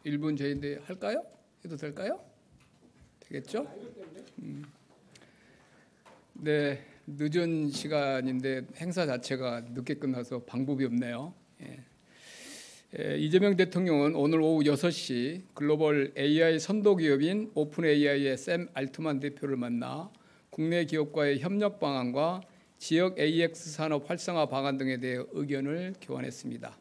1분 저희인데 할까요? 해도 될까요? 되겠죠? 네, 늦은 시간인데 행사 자체가 늦게 끝나서 방법이 없네요. 이재명 대통령은 오늘 오후 6시 글로벌 AI 선도 기업인 오픈 AI의 샘 알트만 대표를 만나 국내 기업과의 협력 방안과 지역 AX 산업 활성화 방안 등에 대해 의견을 교환했습니다.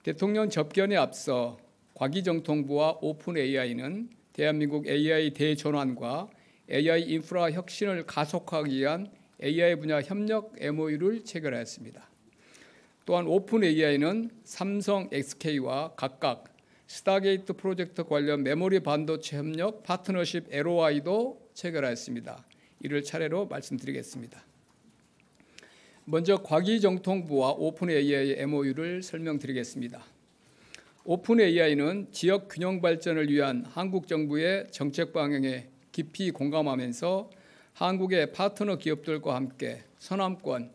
대통령 접견에 앞서 과기정통부와 오픈 AI는 대한민국 AI 대전환과 AI 인프라 혁신을 가속화하기 위한 AI 분야 협력 MOU를 체결하였습니다. 또한 오픈 AI는 삼성, SK와 각각 스타게이트 프로젝트 관련 메모리 반도체 협력 파트너십 LOI도 체결하였습니다. 이를 차례로 말씀드리겠습니다. 먼저 과기정통부와 오픈 AI의 MOU를 설명드리겠습니다. 오픈 AI는 지역 균형 발전을 위한 한국 정부의 정책 방향에 깊이 공감하면서 한국의 파트너 기업들과 함께 서남권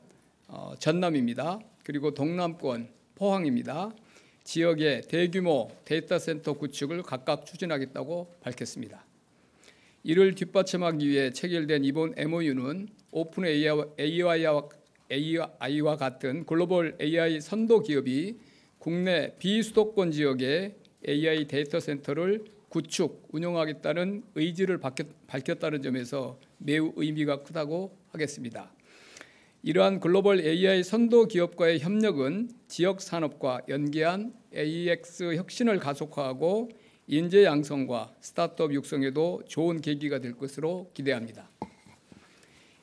전남입니다. 그리고 동남권 포항입니다. 지역의 대규모 데이터 센터 구축을 각각 추진하겠다고 밝혔습니다. 이를 뒷받침하기 위해 체결된 이번 MOU는 오픈 AI와 같은 글로벌 AI 선도 기업이 국내 비수도권 지역에 AI 데이터 센터를 구축, 운영하겠다는 의지를 밝혔다는 점에서 매우 의미가 크다고 하겠습니다. 이러한 글로벌 AI 선도 기업과의 협력은 지역 산업과 연계한 AX 혁신을 가속화하고 인재 양성과 스타트업 육성에도 좋은 계기가 될 것으로 기대합니다.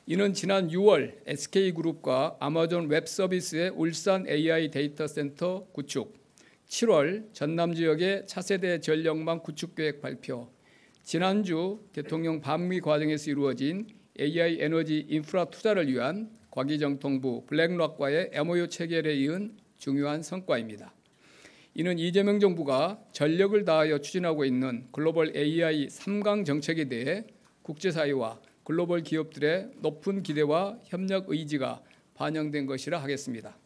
이는 지난 6월 SK그룹과 아마존 웹서비스의 울산 AI 데이터 센터 구축, 7월 전남 지역의 차세대 전력망 구축 계획 발표, 지난주 대통령 방미 과정에서 이루어진 AI 에너지 인프라 투자를 위한 과기정통부 블랙록과의 MOU 체결에 이은 중요한 성과입니다. 이는 이재명 정부가 전력을 다하여 추진하고 있는 글로벌 AI 3강 정책에 대해 국제사회와 글로벌 기업들의 높은 기대와 협력 의지가 반영된 것이라 하겠습니다.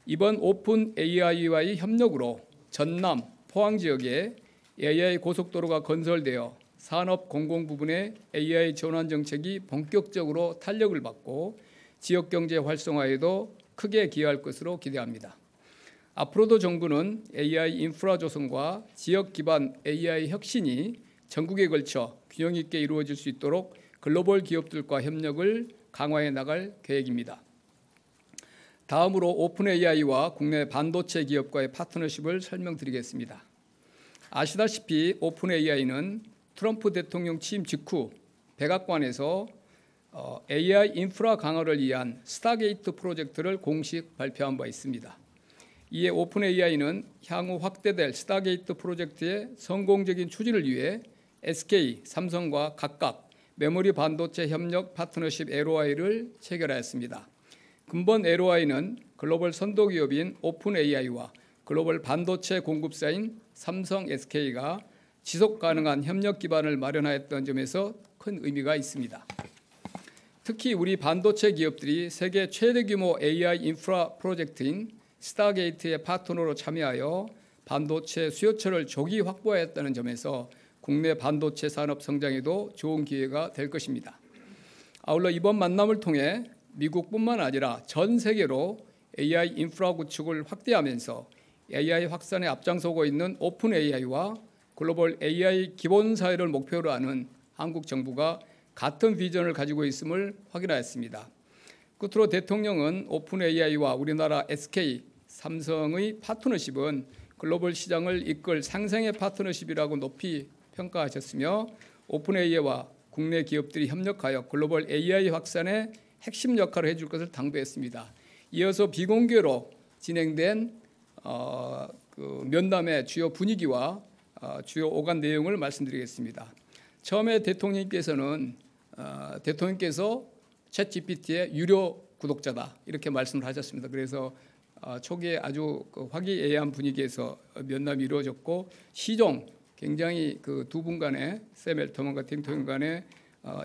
이번 오픈 AI와의 협력으로 전남, 포항 지역에 AI 고속도로가 건설되어 산업 공공 부분의 AI 전환 정책이 본격적으로 탄력을 받고 지역 경제 활성화에도 크게 기여할 것으로 기대합니다. 앞으로도 정부는 AI 인프라 조성과 지역 기반 AI 혁신이 전국에 걸쳐 균형 있게 이루어질 수 있도록 글로벌 기업들과 협력을 강화해 나갈 계획입니다. 다음으로 오픈 AI와 국내 반도체 기업과의 파트너십을 설명드리겠습니다. 아시다시피 오픈 AI는 트럼프 대통령 취임 직후 백악관에서 AI 인프라 강화를 위한 스타게이트 프로젝트를 공식 발표한 바 있습니다. 이에 오픈 AI는 향후 확대될 스타게이트 프로젝트의 성공적인 추진을 위해 SK, 삼성과 각각 메모리 반도체 협력 파트너십 LOI를 체결하였습니다. 근본 LOI는 글로벌 선도 기업인 오픈 AI와 글로벌 반도체 공급사인 삼성, SK가 지속 가능한 협력 기반을 마련하였던 점에서 큰 의미가 있습니다. 특히 우리 반도체 기업들이 세계 최대 규모 AI 인프라 프로젝트인 스타게이트의 파트너로 참여하여 반도체 수요처를 조기 확보하였다는 점에서 국내 반도체 산업 성장에도 좋은 기회가 될 것입니다. 아울러 이번 만남을 통해 미국뿐만 아니라 전 세계로 AI 인프라 구축을 확대하면서 AI 확산에 앞장서고 있는 오픈 AI와 글로벌 AI 기본 사회를 목표로 하는 한국 정부가 같은 비전을 가지고 있음을 확인하였습니다. 끝으로 대통령은 오픈 AI와 우리나라 SK, 삼성의 파트너십은 글로벌 시장을 이끌 상생의 파트너십이라고 높이 평가하셨으며 오픈 AI와 국내 기업들이 협력하여 글로벌 AI 확산에 핵심 역할을 해줄 것을 당부했습니다. 이어서 비공개로 진행된 면담의 주요 분위기와 주요 오간 내용을 말씀드리겠습니다. 처음에 대통령께서 챗GPT의 유료 구독자다 이렇게 말씀을 하셨습니다. 그래서 초기에 아주 화기애애한 분위기에서 면담이 이루어졌고 시종 굉장히 그 두 분 간의 샘 알트만과 대통령 간의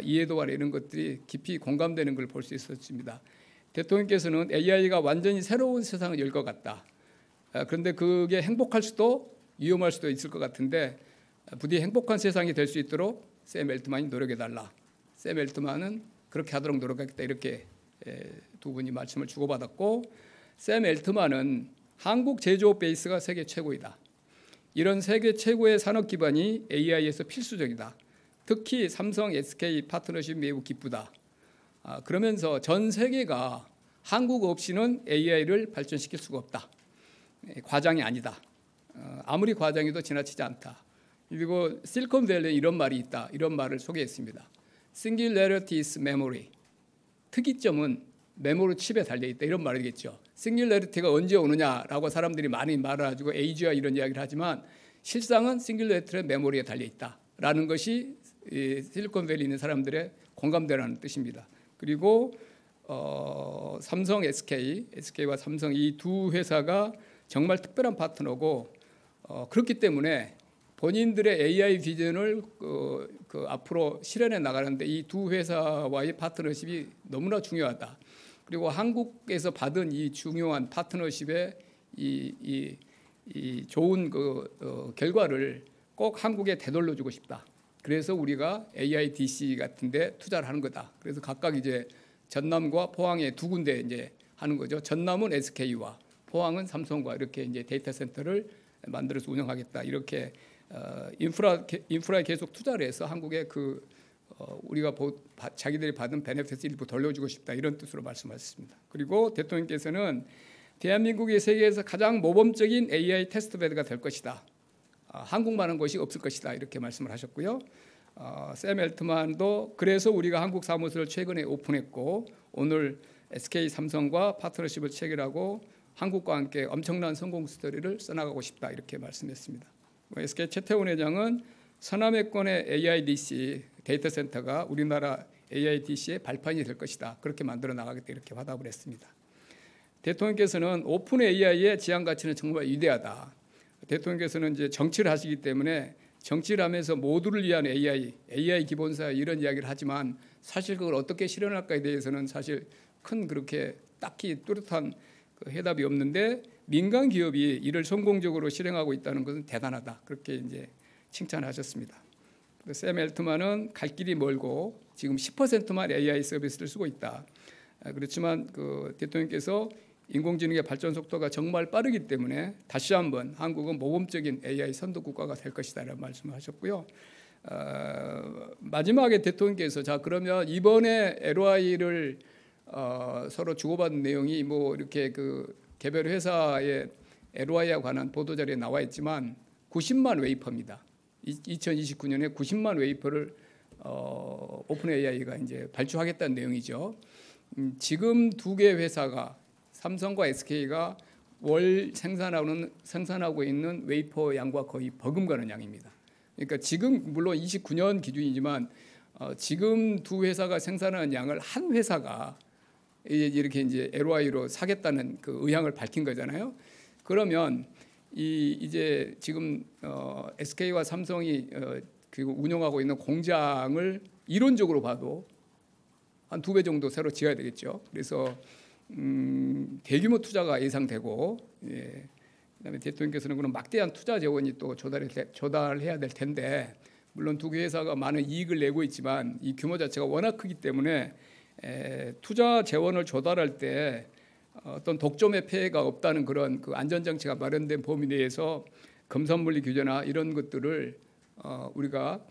이해도와 이런 것들이 깊이 공감되는 걸 볼 수 있었습니다. 대통령께서는 AI가 완전히 새로운 세상을 열 것 같다. 그런데 그게 행복할 수도 위험할 수도 있을 것 같은데 부디 행복한 세상이 될 수 있도록 샘 앨트만이 노력해달라. 샘 앨트만은 그렇게 하도록 노력하겠다. 이렇게 두 분이 말씀을 주고받았고, 샘 앨트만은 한국 제조업 베이스가 세계 최고이다. 이런 세계 최고의 산업 기반이 AI에서 필수적이다. 특히 삼성 SK 파트너십 매우 기쁘다. 그러면서 전 세계가 한국 없이는 AI를 발전시킬 수가 없다. 과장이 아니다. 아무리 과장해도 지나치지 않다. 그리고 실리콘밸리에 이런 말이 있다. 이런 말을 소개했습니다. Singularity is memory. 특이점은 메모리 칩에 달려있다. 이런 말이겠죠. 싱귤러리티가 언제 오느냐라고 사람들이 많이 말해가지고 에이지와 이런 이야기를 하지만 실상은 싱귤러리티는 메모리에 달려있다라는 것이 실리콘밸리에 있는 사람들의 공감대라는 뜻입니다. 그리고 삼성 SK와 삼성 이 두 회사가 정말 특별한 파트너고 그렇기 때문에 본인들의 AI 비전을 앞으로 실현해 나가는데 이 두 회사와의 파트너십이 너무나 중요하다. 그리고 한국에서 받은 이 중요한 파트너십의 이 좋은 결과를 꼭 한국에 되돌려 주고 싶다. 그래서 우리가 AIDC 같은데 투자를 하는 거다. 그래서 각각 이제 전남과 포항에 두 군데 이제 하는 거죠. 전남은 SK와 포항은 삼성과 이렇게 이제 데이터 센터를 만들어서 운영하겠다. 이렇게 인프라에 계속 투자를 해서 한국에 우리가 자기들이 받은 베네핏을 일부 돌려주고 싶다. 이런 뜻으로 말씀하셨습니다. 그리고 대통령께서는 대한민국이 세계에서 가장 모범적인 AI 테스트베드가 될 것이다. 한국만한 곳이 없을 것이다. 이렇게 말씀을 하셨고요. 샘 앨트만도 그래서 우리가 한국 사무소를 최근에 오픈했고 오늘 SK 삼성과 파트너십을 체결하고 한국과 함께 엄청난 성공 스토리를 써나가고 싶다. 이렇게 말씀했습니다. SK 최태원 회장은 서남해권의 AIDC 데이터 센터가 우리나라 AIDC의 발판이 될 것이다. 그렇게 만들어 나가겠다. 이렇게 화답을 했습니다. 대통령께서는 오픈 AI의 지향 가치는 정말 위대하다. 대통령께서는 이제 정치를 하시기 때문에 정치를 하면서 모두를 위한 AI 기본사 이런 이야기를 하지만 사실 그걸 어떻게 실현할까에 대해서는 사실 큰 그렇게 딱히 뚜렷한 해답이 없는데 민간 기업이 이를 성공적으로 실행하고 있다는 것은 대단하다. 그렇게 이제 칭찬하셨습니다. 샘 앨트만은 갈 길이 멀고 지금 10%만 AI 서비스를 쓰고 있다. 그렇지만 대통령께서 인공지능의 발전 속도가 정말 빠르기 때문에 다시 한번 한국은 모범적인 AI 선도 국가가 될 것이다라는 말씀을 하셨고요. 마지막에 대통령께서 자 그러면 이번에 LOI를 서로 주고받은 내용이 뭐 이렇게 개별 회사의 LOI에 관한 보도자료에 나와 있지만 90만 웨이퍼입니다. 2029년에 90만 웨이퍼를 오픈 AI가 이제 발주하겠다는 내용이죠. 지금 두 개 회사가 삼성과 SK가 월 생산하고 있는 웨이퍼 양과 거의 버금가는 양입니다. 그러니까 지금 물론 29년 기준이지만 지금 두 회사가 생산하는 양을 한 회사가 이렇게 이제 LOI로 사겠다는 의향을 밝힌 거잖아요. 그러면 이제 지금 SK와 삼성이 운영하고 있는 공장을 이론적으로 봐도 한 2배 정도 새로 지어야 되겠죠. 그래서 대규모 투자가 예상되고, 그다음에 대통령께서는 그런 막대한 투자 재원이 또 조달해야 될 텐데, 물론 두 개 회사가 많은 이익을 내고 있지만 이 규모 자체가 워낙 크기 때문에 투자 재원을 조달할 때 어떤 독점의 폐해가 없다는 그런 안전장치가 마련된 범위 내에서 검산물리 규제나 이런 것들을 우리가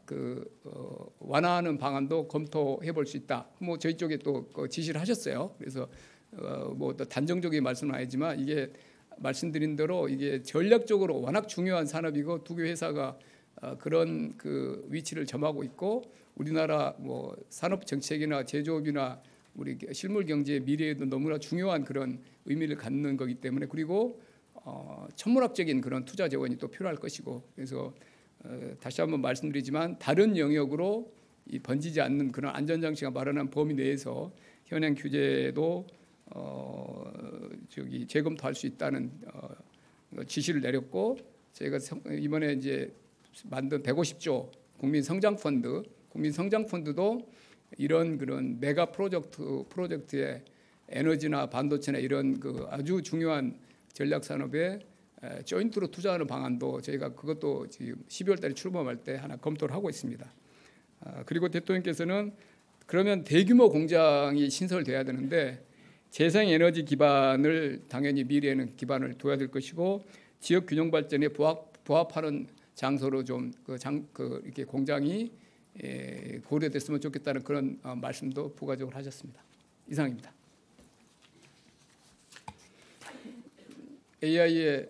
완화하는 방안도 검토해 볼 수 있다. 뭐 저희 쪽에 또 지시를 하셨어요. 그래서 뭐 또 단정적인 말씀은 아니지만 이게 말씀드린 대로 이게 전략적으로 워낙 중요한 산업이고 두 개 회사가 그런 위치를 점하고 있고 우리나라 뭐 산업 정책이나 제조업이나 우리 실물 경제의 미래에도 너무나 중요한 그런 의미를 갖는 거기 때문에 그리고 천문학적인 그런 투자 재원이 또 필요할 것이고 그래서 다시 한번 말씀드리지만 다른 영역으로 번지지 않는 그런 안전장치가 마련한 범위 내에서 현행 규제도 재검토할 수 있다는 지시를 내렸고 저희가 이번에 이제 만든 150조 국민성장펀드도 이런 그런 메가 프로젝트의 에너지나 반도체나 이런 아주 중요한 전략 산업에 조인트로 투자하는 방안도 저희가 그것도 지금 12월 달에 출범할 때 하나 검토를 하고 있습니다. 그리고 대통령께서는 그러면 대규모 공장이 신설돼야 되는데 재생에너지 기반을 당연히 미래에는 기반을 둬야 될 것이고 지역 균형 발전에 부합하는 장소로 좀 이렇게 공장이 고려됐으면 좋겠다는 그런 말씀도 부가적으로 하셨습니다. 이상입니다. AI의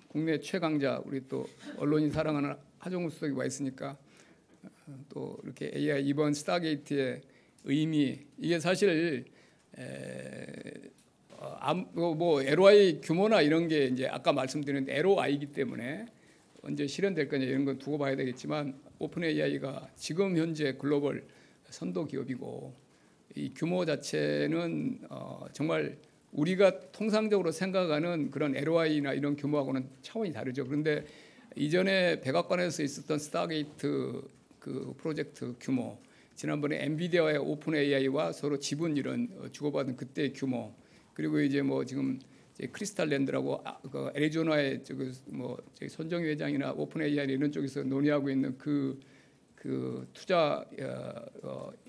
국내 최강자 우리 또 언론이 사랑하는 하정우 수석이 와 있으니까 또 이렇게 AI 이번 스타게이트의 의미 이게 사실 뭐 LOI 규모나 이런 게 이제 아까 말씀드린 LOI이기 때문에 언제 실현될 거냐 이런 건 두고 봐야 되겠지만 오픈 AI가 지금 현재 글로벌 선도 기업이고 이 규모 자체는 정말 우리가 통상적으로 생각하는 그런 LOI나 이런 규모하고는 차원이 다르죠. 그런데 이전에 백악관에서 있었던 스타게이트 그 프로젝트 규모, 지난번에 엔비디아의 오픈 AI와 서로 지분 이런 주고받은 그때의 규모, 그리고 이제 뭐 지금 이제 크리스탈랜드라고 그 애리조나의 뭐 손정희 회장이나 오픈 AI 이런 쪽에서 논의하고 있는 그 투자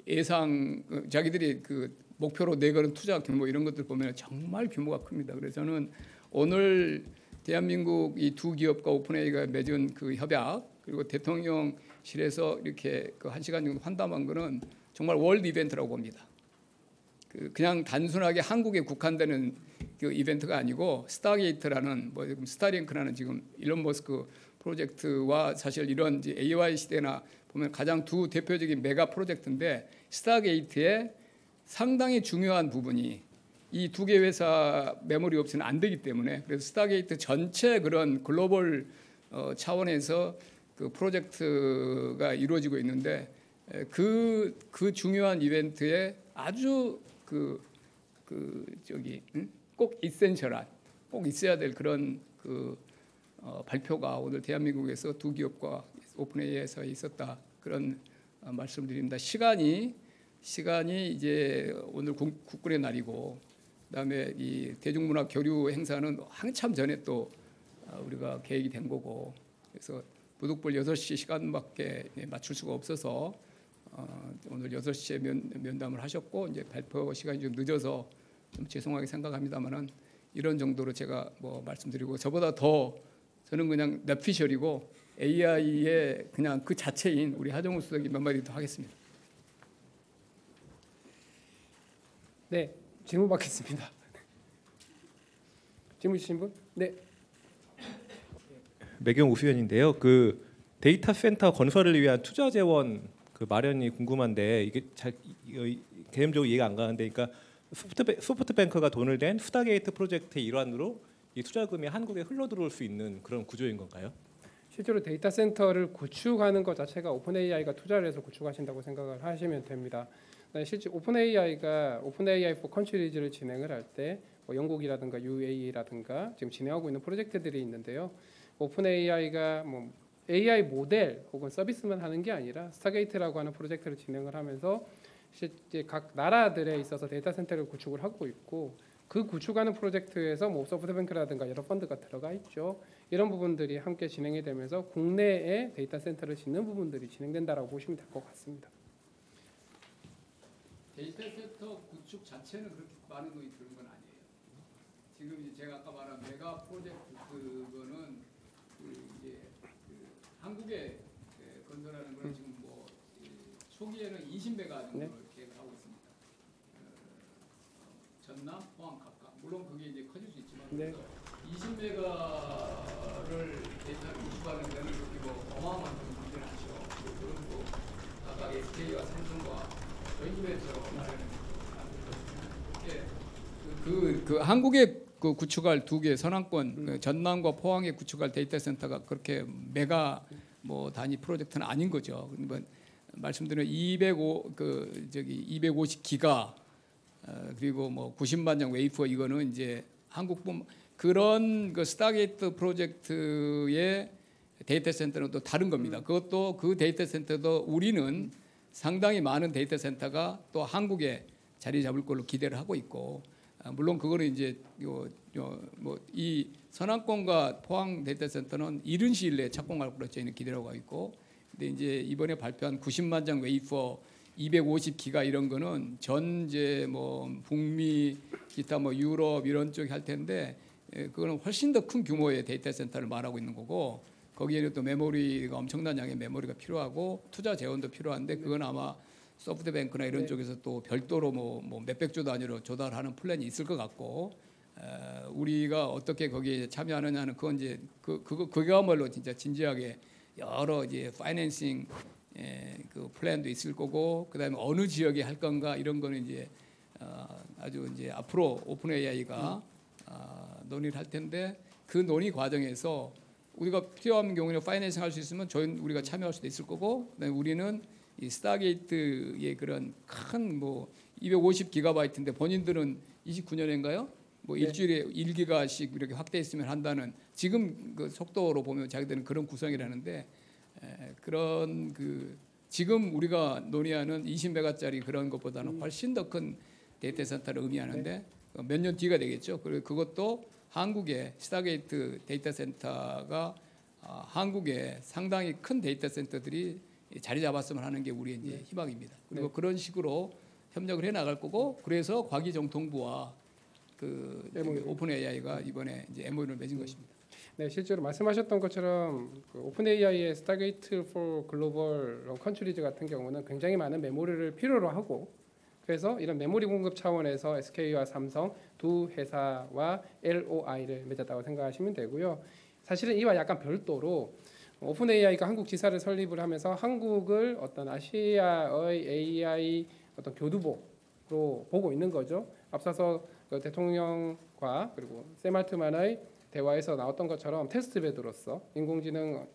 예상 자기들이 그 목표로 내거는 투자 규모 이런 것들 보면 정말 규모가 큽니다. 그래서 저는 오늘 대한민국 이 두 기업과 오픈 AI가 맺은 그 협약 그리고 대통령실에서 이렇게 그 1시간 정도 환담한 거는 정말 월드 이벤트라고 봅니다. 그냥 단순하게 한국에 국한되는 그 이벤트가 아니고 스타게이트라는 뭐 스타링크라는 지금 일론 머스크 프로젝트와 사실 이런 이제 AI 시대나 보면 가장 두 대표적인 메가 프로젝트인데 스타게이트의 상당히 중요한 부분이 이 두 개 회사 메모리 없이는 안 되기 때문에 그래서 스타게이트 전체 그런 글로벌 차원에서 그 프로젝트가 이루어지고 있는데 그 중요한 이벤트에 아주 꼭 이센셜한 꼭 있어야 될 그런 발표가 오늘 대한민국에서 두 기업과 오픈 AI에서 있었다 그런 말씀드립니다. 시간이 이제 오늘 국군의 날이고 그다음에 이 대중문화 교류 행사는 한참 전에 또 우리가 계획이 된 거고 그래서 부득불 6시 시간밖에 맞출 수가 없어서 오늘 6시에 면담을 하셨고 이제 발표 시간이 좀 늦어서 좀 죄송하게 생각합니다만은 이런 정도로 제가 뭐 말씀드리고 저보다 더 저는 그냥 뇌피셜이고 AI의 그냥 그 자체인 우리 하정우 수석이 몇 마디 더 하겠습니다. 네, 질문 받겠습니다. 질문 주신 분? 네. 매경 우수연인데요. 그 데이터 센터 건설을 위한 투자 재원 그 마련이 궁금한데 이게 잘 개념적으로 이해가 안 가는데, 그러니까 소프트뱅크가 돈을 댄 스타게이트 프로젝트의 일환으로 이 투자금이 한국에 흘러 들어올 수 있는 그런 구조인 건가요? 실제로 데이터 센터를 구축하는 것 자체가 오픈 AI가 투자를 해서 구축하신다고 생각을 하시면 됩니다. 실제 오픈 AI가 오픈 AI for Countryes를 진행을 할 때 뭐 영국이라든가 UAE라든가 지금 진행하고 있는 프로젝트들이 있는데요. 오픈 AI가 뭐 AI 모델 혹은 서비스만 하는 게 아니라 스타게이트라고 하는 프로젝트를 진행을 하면서 실제 각 나라들에 있어서 데이터 센터를 구축을 하고 있고 그 구축하는 프로젝트에서 뭐 소프트뱅크라든가 여러 펀드가 들어가 있죠. 이런 부분들이 함께 진행이 되면서 국내에 데이터 센터를 짓는 부분들이 진행된다라고 보시면 될 것 같습니다. 데이터 센터 구축 자체는 그렇게 많은 돈이 드는 건 아니에요. 지금 이제 제가 아까 말한 메가 프로젝트 그거는 이제 한국에 건설하는 건 지금 뭐 초기에는 20메가 정도 네. 계획을 하고 있습니다. 전남, 포항 각각. 물론 그게 이제 커질 수 있지만 네. 20메가를 데이터를 구축하는 데는 그렇게 뭐 어마어마한 문제는 아니죠. 그런 거 아까 SK와 삼성과 저희들에서 말하는 그 한국에 그 구축할 두 개 선안권 전남과 포항에 구축할 데이터 센터가 그렇게 메가 뭐 단위 프로젝트는 아닌 거죠. 그러면 말씀드린 250 기가 그리고 뭐 90만 장 웨이퍼 이거는 이제 한국뿐 그런 그 스타게이트 프로젝트의 데이터 센터는 또 다른 겁니다. 그것도 그 데이터 센터도 우리는 상당히 많은 데이터 센터가 또 한국에 자리 잡을 걸로 기대를 하고 있고 물론 그거는 이제 뭐 이 서남권과 포항 데이터 센터는 이른 시일 내에 착공할 것으로 저희는 기대하고 있고, 근데 이제 이번에 발표한 90만 장 웨이퍼 250기가 이런 거는 전 이제 뭐 북미 기타 뭐 유럽 이런 쪽이 할 텐데, 그거는 훨씬 더 큰 규모의 데이터 센터를 말하고 있는 거고, 거기에는 또 메모리가 엄청난 양의 메모리가 필요하고 투자 재원도 필요한데, 그건 아마 소프트뱅크나 이런 쪽에서 또 별도로 뭐 몇백 조 단위로 조달하는 플랜이 있을 것 같고, 우리가 어떻게 거기에 참여하느냐는 그건 이제 그거야말로 진짜 진지하게 여러 이제 파이낸싱 그 플랜도 있을 거고, 그다음에 어느 지역에 할 건가 이런 거는 이제 아주 이제 앞으로 오픈 AI가 논의를 할 텐데, 그 논의 과정에서 우리가 필요한 경우에는 파이낸싱 할 수 있으면 우리가 참여할 수도 있을 거고, 그다음에 우리는 이 스타게이트의 그런 큰 뭐 250기가바이트인데 본인들은 29년인가요? 뭐 일주일에 1기가씩 이렇게 확대했으면 한다는, 지금 그 속도로 보면 자기들은 그런 구성이라는데, 그런 그 지금 우리가 논의하는 20메가짜리 그런 것보다는 훨씬 더 큰 데이터 센터를 의미하는데, 몇 년 뒤가 되겠죠. 그리고 그것도 한국의 스타게이트 데이터 센터가 한국에 상당히 큰 데이터 센터들이 자리 잡았으면 하는 게 우리의 이제 희망입니다. 그리고 그런 식으로 협력을 해 나갈 거고, 그래서 과기정통부와 그 오픈 AI가 이번에 이제 MOU를 맺은 것입니다. 네, 실제로 말씀하셨던 것처럼 그 오픈 AI의 스타게이트 for 글로벌 컨트리즈 같은 경우는 굉장히 많은 메모리를 필요로 하고, 그래서 이런 메모리 공급 차원에서 SK와 삼성 두 회사와 LOI를 맺었다고 생각하시면 되고요. 사실은 이와 약간 별도로 오픈 AI가 한국 지사를 설립을 하면서 한국을 어떤 아시아의 AI 어떤 교두보로 보고 있는 거죠. 앞서서 그 대통령과 그리고 샘 알트만의 대화에서 나왔던 것처럼 테스트베드로서 인공지능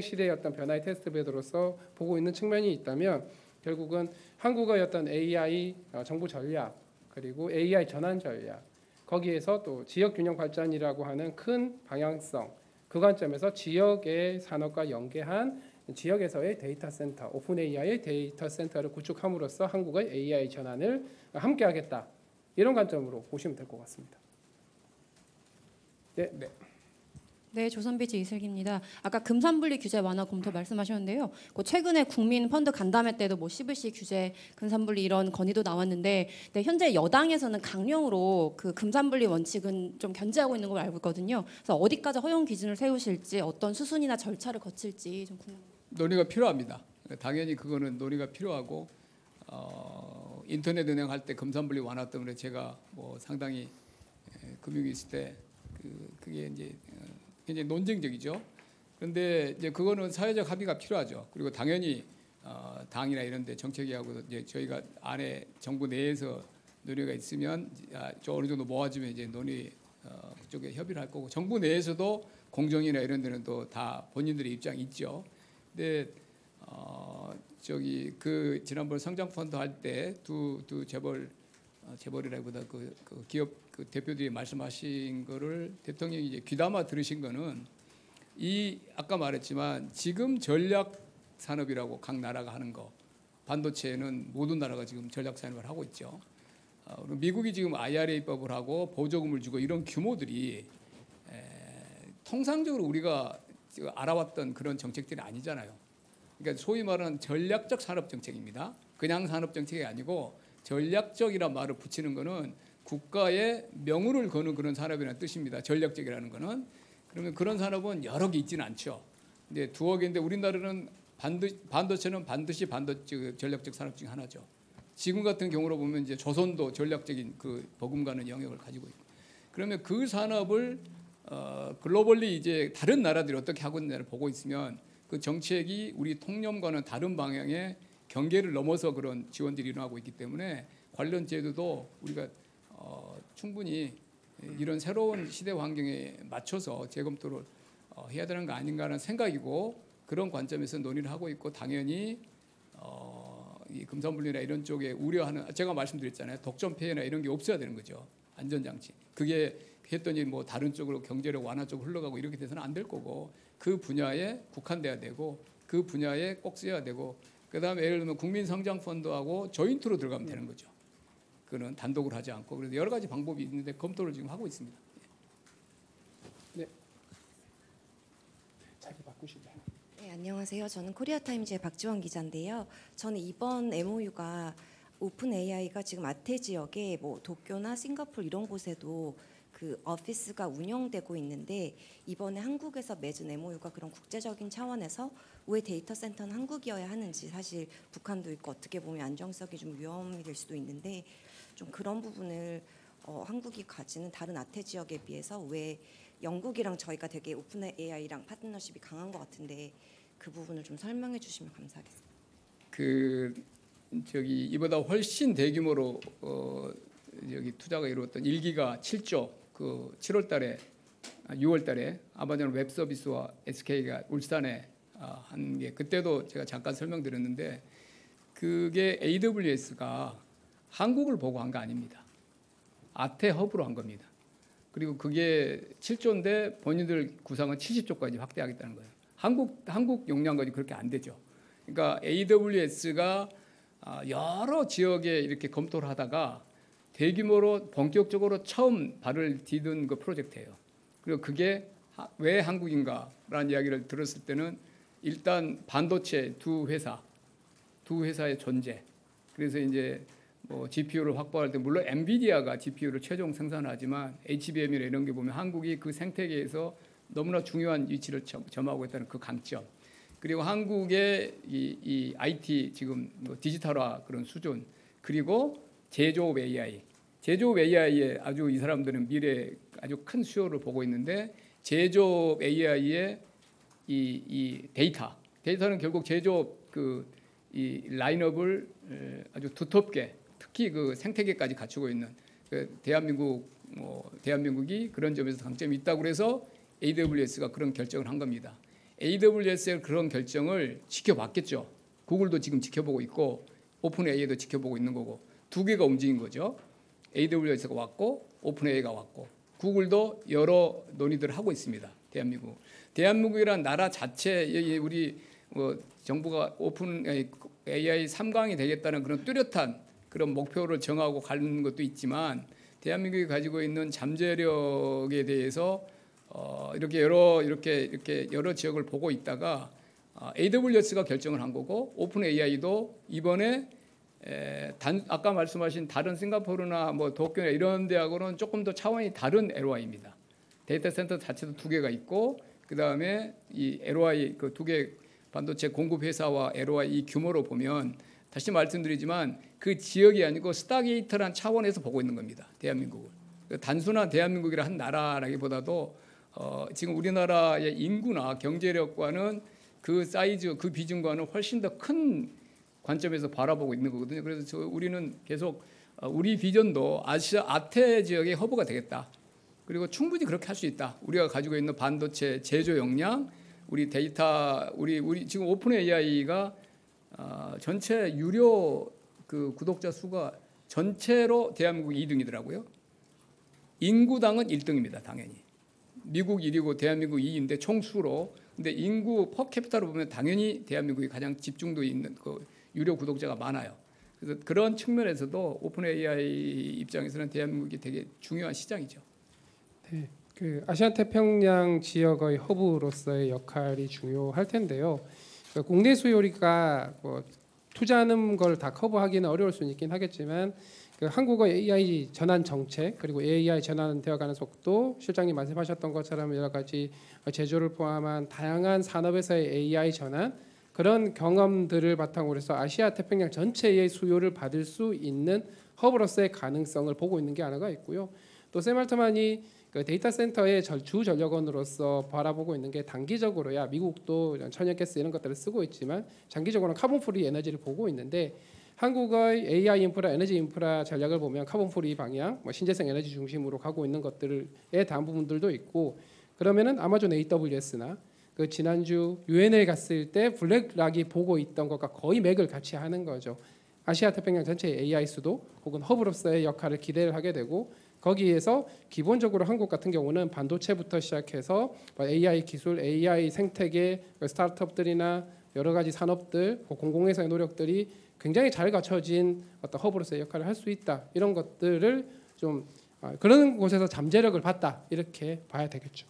시대의 어떤 변화의 테스트베드로서 보고 있는 측면이 있다면, 결국은 한국의 어떤 AI 정부 전략, 그리고 AI 전환 전략, 거기에서 또 지역 균형 발전이라고 하는 큰 방향성, 그 관점에서 지역의 산업과 연계한 지역에서의 데이터 센터, 오픈 AI의 데이터 센터를 구축함으로써 한국의 AI 전환을 함께하겠다, 이런 관점으로 보시면 될 것 같습니다. 네. 네, 조선비즈 이슬기입니다. 아까 금산분리 규제 완화 검토 말씀하셨는데요. 최근에 국민 펀드 간담회 때도 뭐 CVC 규제, 금산분리 이런 건의도 나왔는데, 네, 현재 여당에서는 강령으로 그 금산분리 원칙은 좀 견제하고 있는 걸로 알고 있거든요. 그래서 어디까지 허용 기준을 세우실지, 어떤 수순이나 절차를 거칠지 좀 궁금합니다. 논의가 필요합니다. 당연히 그거는 논의가 필요하고, 인터넷 은행 할 때 금산분리 완화 때문에 제가 뭐 상당히 금융위 있을 때 그게 이제 굉장히 논쟁적이죠. 그런데 이제 그거는 사회적 합의가 필요하죠. 그리고 당연히 당이나 이런데 정책위하고 이제 저희가 안에 정부 내에서 논의가 있으면 어느 정도 모아지면 이제 논의 그쪽에 협의를 할 거고, 정부 내에서도 공정이나 이런 데는 또 다 본인들의 입장이 있죠. 근데 저기 그 지난번 성장 펀드 할 때 두 재벌이라기보다 그 기업 그 대표들이 말씀하신 거를 대통령이 이제 귀담아 들으신 거는, 이 아까 말했지만 지금 전략 산업이라고 각 나라가 하는 거, 반도체는 모든 나라가 지금 전략 산업을 하고 있죠. 미국이 지금 IRA법을 하고 보조금을 주고 이런 규모들이 통상적으로 우리가 알아왔던 그런 정책들이 아니잖아요. 그러니까 소위 말하는 전략적 산업 정책입니다. 그냥 산업 정책이 아니고 전략적이란 말을 붙이는 거는 국가의 명운을 거는 그런 산업이라는 뜻입니다. 전략적이라는 거는. 그러면 그런 산업은 여러 개 있지는 않죠. 근데 두어 개인데 우리나라는 반도체는 반드시 전략적 산업 중 하나죠. 지금 같은 경우로 보면 이제 조선도 전략적인 그 버금가는 영역을 가지고 있고. 그러면 그 산업을 글로벌리 이제 다른 나라들이 어떻게 하고 있느냐를 보고 있으면, 그 정책이 우리 통념과는 다른 방향의 경계를 넘어서 그런 지원들이 일어나고 있기 때문에 관련 제도도 우리가 충분히 이런 새로운 시대 환경에 맞춰서 재검토를 해야 되는 거 아닌가 하는 생각이고, 그런 관점에서 논의를 하고 있고, 당연히 이 금산분리나 이런 쪽에 우려하는, 제가 말씀드렸잖아요. 독점 폐해나 이런 게 없어야 되는 거죠. 안전장치. 그게 했더니 뭐 다른 쪽으로 경제력 완화 쪽으로 흘러가고 이렇게 돼서는 안 될 거고, 그 분야에 국한돼야 되고, 그 분야에 꼭 써야 되고, 그다음에 예를 들면 국민성장펀드하고 조인트로 들어가면 되는 거죠. 그는 단독으로 하지 않고 그래서 여러 가지 방법이 있는데 검토를 지금 하고 있습니다. 자기 바꾸시죠. 네, 안녕하세요. 저는 코리아타임즈의 박지원 기자인데요. 저는 이번 MOU가 오픈 AI가 지금 아태 지역에 뭐 도쿄나 싱가포르 이런 곳에도 그 오피스가 운영되고 있는데 이번에 한국에서 맺은 MOU가 그런 국제적인 차원에서 왜 데이터 센터는 한국이어야 하는지 사실 북한도 있고 어떻게 보면 안정성이 좀 위험이 될 수도 있는데 좀 그런 부분을 한국이 가지는 다른 아태 지역에 비해서 왜 영국이랑 저희가 되게 오픈 AI랑 파트너십이 강한 것 같은데 그 부분을 좀 설명해 주시면 감사하겠습니다. 이보다 훨씬 대규모로 여기 투자가 이루어졌던 1기가 7조 그 7월달에 6월달에 아마존 웹 서비스와 SK가 울산에 한 게 그때도 제가 잠깐 설명드렸는데 그게 AWS가 한국을 보고 한 거 아닙니다. 아태 허브로 한 겁니다. 그리고 그게 7조인데 본인들 구상은 70조까지 확대하겠다는 거예요. 한국 용량까지 그렇게 안 되죠. 그러니까 AWS가 여러 지역에 이렇게 검토를 하다가 대규모로 본격적으로 처음 발을 디딘 그 프로젝트예요. 그리고 그게 왜 한국인가라는 이야기를 들었을 때는 일단 반도체 두 회사의 존재. 그래서 이제 뭐 GPU를 확보할 때 물론 엔비디아가 GPU를 최종 생산하지만 HBM이나 이런 게 보면 한국이 그 생태계에서 너무나 중요한 위치를 점하고 있다는 그 강점. 그리고 한국의 이 IT 지금 뭐 디지털화 그런 수준 그리고 제조업 AI에 아주 이 사람들은 미래 아주 큰 수요를 보고 있는데 제조업 AI의 이 데이터는 결국 제조업 이 라인업을 아주 두텁게 특히 그 생태계까지 갖추고 있는 대한민국이 그런 점에서 강점이 있다고 그래서 AWS가 그런 결정을 한 겁니다. AWS의 그런 결정을 지켜봤겠죠. 구글도 지금 지켜보고 있고 오픈AI도 지켜보고 있는 거고 두 개가 움직인 거죠. AWS가 왔고 오픈AI가 왔고 구글도 여러 논의들을 하고 있습니다. 대한민국이란 나라 자체 우리 정부가 오픈 AI 3강이 되겠다는 그런 뚜렷한 그런 목표를 정하고 가는 것도 있지만 대한민국이 가지고 있는 잠재력에 대해서 이렇게 여러 지역을 보고 있다가 AWS가 결정을 한 거고 오픈 AI도 이번에 아까 말씀하신 다른 싱가포르나 뭐 도쿄나 이런 데하고는 조금 더 차원이 다른 LOI입니다. 데이터 센터 자체도 두 개가 있고 그 다음에 이 LOI 그 두 개 반도체 공급 회사와 LOI 이 규모로 보면 다시 말씀드리지만 그 지역이 아니고 스타게이트란 차원에서 보고 있는 겁니다. 대한민국을 단순한 대한민국이라 한 나라라기보다도 지금 우리나라의 인구나 경제력과는 그 사이즈 그 비중과는 훨씬 더 큰 관점에서 바라보고 있는 거거든요. 그래서 우리는 계속 우리 비전도 아태 지역의 허브가 되겠다. 그리고 충분히 그렇게 할 수 있다. 우리가 가지고 있는 반도체 제조 역량, 우리 데이터, 우리 지금 오픈 AI가 전체 유료 그 구독자 수가 전체로 대한민국 2등이더라고요. 인구당은 1등입니다, 당연히. 미국 1위고 대한민국 2위인데 총수로. 근데 인구 퍼캐피타로 보면 당연히 대한민국이 가장 집중도 있는 그 유료 구독자가 많아요. 그래서 그런 측면에서도 오픈 AI 입장에서는 대한민국이 되게 중요한 시장이죠. 네, 그 아시아 태평양 지역의 허브로서의 역할이 중요할 텐데요. 국내 수요가 뭐 투자하는 걸 다 커버하기는 어려울 수는 있긴 하겠지만 한국의 AI 전환 정책 그리고 AI 전환되어가는 속도 실장님 말씀하셨던 것처럼 여러 가지 제조를 포함한 다양한 산업에서의 AI 전환 그런 경험들을 바탕으로 해서 아시아 태평양 전체의 수요를 받을 수 있는 허브로서의 가능성을 보고 있는 게 하나가 있고요. 또 샘알트만이 그 데이터 센터의 주 전력원으로서 바라보고 있는 게 단기적으로야 미국도 천연가스 이런 것들을 쓰고 있지만 장기적으로는 카본 프리 에너지를 보고 있는데 한국의 AI 인프라, 에너지 인프라 전략을 보면 카본 프리 방향, 뭐 신재생 에너지 중심으로 가고 있는 것들에 대한 부분들도 있고 그러면은 아마존 AWS나 그 지난주 UNL 갔을 때 블랙락이 보고 있던 것과 거의 맥을 같이 하는 거죠. 아시아 태평양 전체의 AI 수도 혹은 허브로서의 역할을 기대를 하게 되고 거기에서 기본적으로 한국 같은 경우는 반도체부터 시작해서 AI 기술, AI 생태계, 스타트업들이나 여러 가지 산업들, 공공회사의 노력들이 굉장히 잘 갖춰진 어떤 허브로서의 역할을 할 수 있다. 이런 것들을 좀 그런 곳에서 잠재력을 봤다. 이렇게 봐야 되겠죠.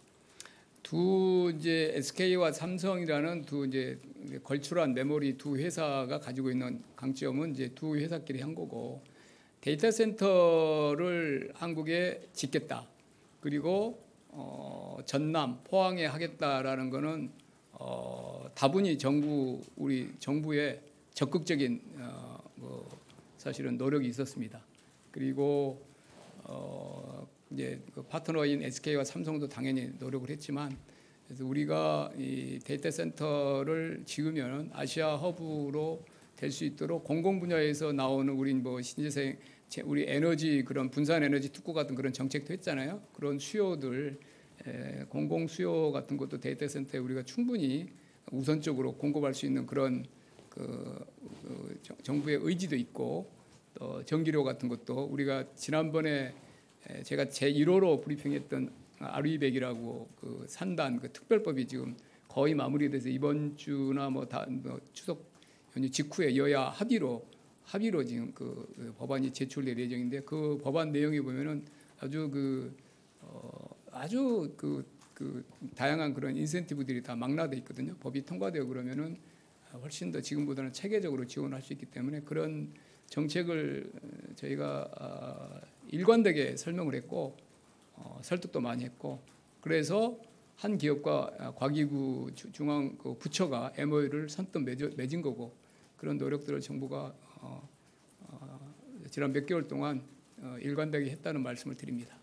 두 이제 SK와 삼성이라는 두 이제 걸출한 메모리 두 회사가 가지고 있는 강점은 이제 두 회사끼리 한 거고, 데이터 센터를 한국에 짓겠다. 그리고 전남, 포항에 하겠다라는 거는 다분히 우리 정부의 적극적인 사실은 노력이 있었습니다. 그리고 이제 그 파트너인 SK와 삼성도 당연히 노력을 했지만, 그래서 우리가 이 데이터 센터를 지으면 아시아 허브로 될 수 있도록 공공 분야에서 나오는 우리 뭐 신재생 우리 에너지 그런 분산 에너지 특구 같은 그런 정책도 했잖아요. 그런 수요들 공공 수요 같은 것도 데이터 센터에 우리가 충분히 우선적으로 공급할 수 있는 그런 정부의 의지도 있고, 또 전기료 같은 것도 우리가 지난번에 제가 제1호로 브리핑했던 RE100이라고 그 산단 그 특별법이 지금 거의 마무리돼서 이번 주나 뭐 추석 연휴 직후에 여야 합의로 지금 그 법안이 제출될 예정인데, 그 법안 내용에 보면은 아주 그 다양한 그런 인센티브들이 다 망라돼 있거든요. 법이 통과되고 그러면은 훨씬 더 지금보다는 체계적으로 지원할 수 있기 때문에 그런 정책을 저희가 일관되게 설명을 했고 설득도 많이 했고, 그래서 한 기업과 과기구 중앙 그 부처가 MOU를 선뜻 맺은 거고, 그런 노력들을 정부가 지난 몇 개월 동안 일관되게 했다는 말씀을 드립니다.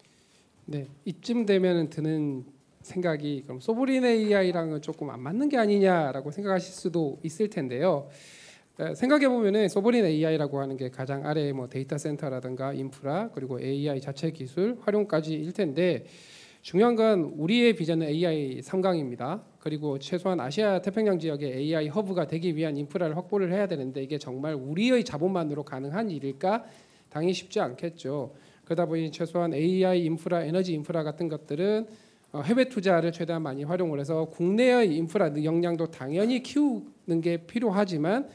네, 이쯤 되면 드는 생각이 그럼 소브린 AI랑은 조금 안 맞는 게 아니냐라고 생각하실 수도 있을 텐데요. 생각해 보면은 소브린 AI라고 하는 게 가장 아래 뭐 데이터 센터라든가 인프라 그리고 AI 자체 기술 활용까지일 텐데, 중요한 건 우리의 비전은 AI 3강입니다. 그리고 최소한 아시아 태평양 지역의 AI 허브가 되기 위한 인프라를 확보를 해야 되는데, 이게 정말 우리의 자본만으로 가능한 일일까? 당연히 쉽지 않겠죠. 그러다 보니 최소한 AI 인프라, 에너지 인프라 같은 것들은 해외 투자를 최대한 많이 활용을 해서 국내의 인프라 역량도 당연히 키우는 게 필요하지만,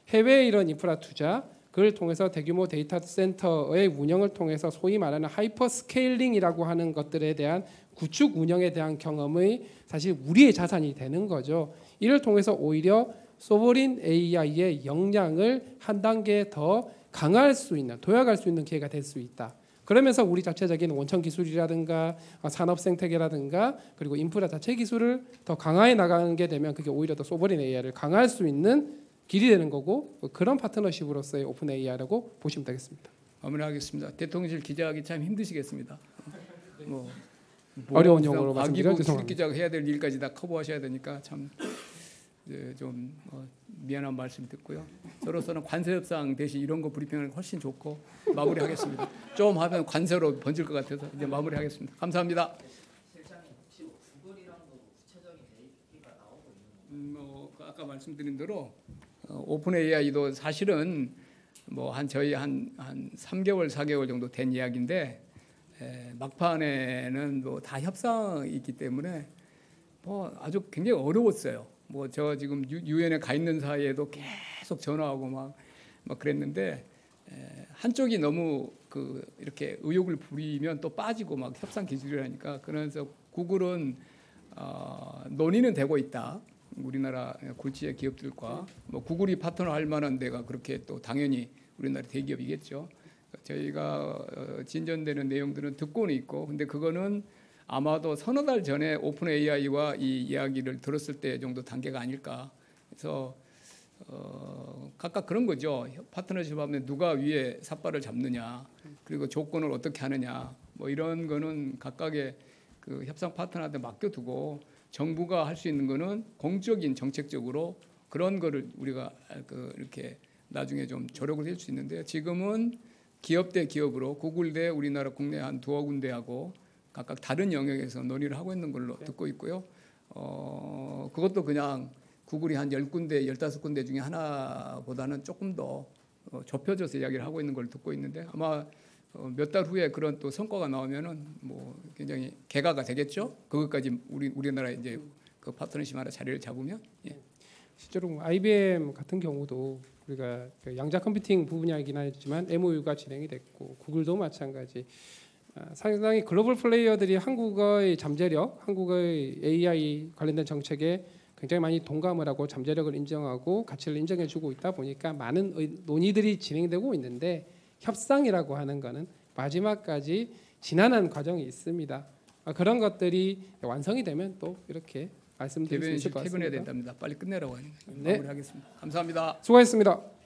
해외의 이런 인프라 투자 그걸 통해서 대규모 데이터 센터의 운영을 통해서 소위 말하는 하이퍼 스케일링이라고 하는 것들에 대한 구축 운영에 대한 경험의 사실 우리의 자산이 되는 거죠. 이를 통해서 오히려 소버린 AI의 역량을 한 단계 더 강화할 수 있는, 도약할 수 있는 기회가 될 수 있다. 그러면서 우리 자체적인 원천 기술이라든가 산업 생태계라든가 그리고 인프라 자체 기술을 더 강화해 나가는 게 되면, 그게 오히려 더 소버린 AI를 강화할 수 있는 길이 되는 거고, 그런 파트너십으로서의 오픈 AI라고 보시면 되겠습니다. 마무리하겠습니다. 대통령실 기자하기 참 힘드시겠습니다. 어려운 용어로 말씀드려 과기부 죄송합니다. 기자가 해야 될 일까지 다 커버하셔야 되니까 참 좀 미안한 말씀 듣고요. 저로서는 관세 협상 대신 이런 거 브리핑하는 게 훨씬 좋고, 마무리하겠습니다. 좀 하면 관세로 번질 것 같아서 이제 마무리하겠습니다. 감사합니다. 아까 말씀드린 대로 오픈 AI도 사실은 뭐 저희 한 3개월 4개월 정도 된 이야기인데, 막판에는 뭐 다 협상이 있기 때문에 뭐 아주 굉장히 어려웠어요. 뭐 저 지금 유엔에 가 있는 사이에도 계속 전화하고 막 그랬는데, 한쪽이 너무 이렇게 의욕을 부리면 또 빠지고 막 협상 기술이라니까. 그래서 구글은 논의는 되고 있다. 우리나라 굴지의 기업들과 뭐 구글이 파트너 할 만한 데가 그렇게 또 당연히 우리나라 대기업이겠죠. 저희가 진전되는 내용들은 듣고는 있고, 근데 그거는 아마도 서너 달 전에 오픈 AI와 이 이야기를 들었을 때 정도 단계가 아닐까. 그래서 각각 그런 거죠. 파트너십 하면 누가 위에 삿발을 잡느냐, 그리고 조건을 어떻게 하느냐, 뭐 이런 거는 각각의 그 협상 파트너한테 맡겨두고, 정부가 할 수 있는 거는 공적인 정책적으로 그런 거를 우리가 이렇게 나중에 좀 조력을 할 수 있는데, 지금은 기업 대 기업으로 구글 대 우리나라 국내 한 두어 군데하고 각각 다른 영역에서 논의를 하고 있는 걸로 듣고 있고요. 그것도 그냥 구글이 한 10군데, 15군데 중에 하나보다는 조금 더 좁혀져서 이야기를 하고 있는 걸 듣고 있는데, 아마 몇 달 후에 그런 또 성과가 나오면은 뭐 굉장히 개가가 되겠죠. 그것까지 우리나라 이제 그 파트너십 하나 자리를 잡으면. 예. 실제로 IBM 같은 경우도 우리가 그 양자 컴퓨팅 부분이긴 하지만 MOU가 진행이 됐고 구글도 마찬가지. 상당히 글로벌 플레이어들이 한국의 잠재력, 한국의 AI 관련된 정책에 굉장히 많이 동감을 하고 잠재력을 인정하고 가치를 인정해주고 있다 보니까 많은 논의들이 진행되고 있는데 협상이라고 하는 거는 마지막까지 지난한 과정이 있습니다. 그런 것들이 완성이 되면 또 이렇게 말씀드릴 수 있을 대변인실 것 퇴근해야 같습니다. 된답니다. 빨리 끝내라고 하니까 네. 마무리하겠습니다. 감사합니다. 수고하셨습니다.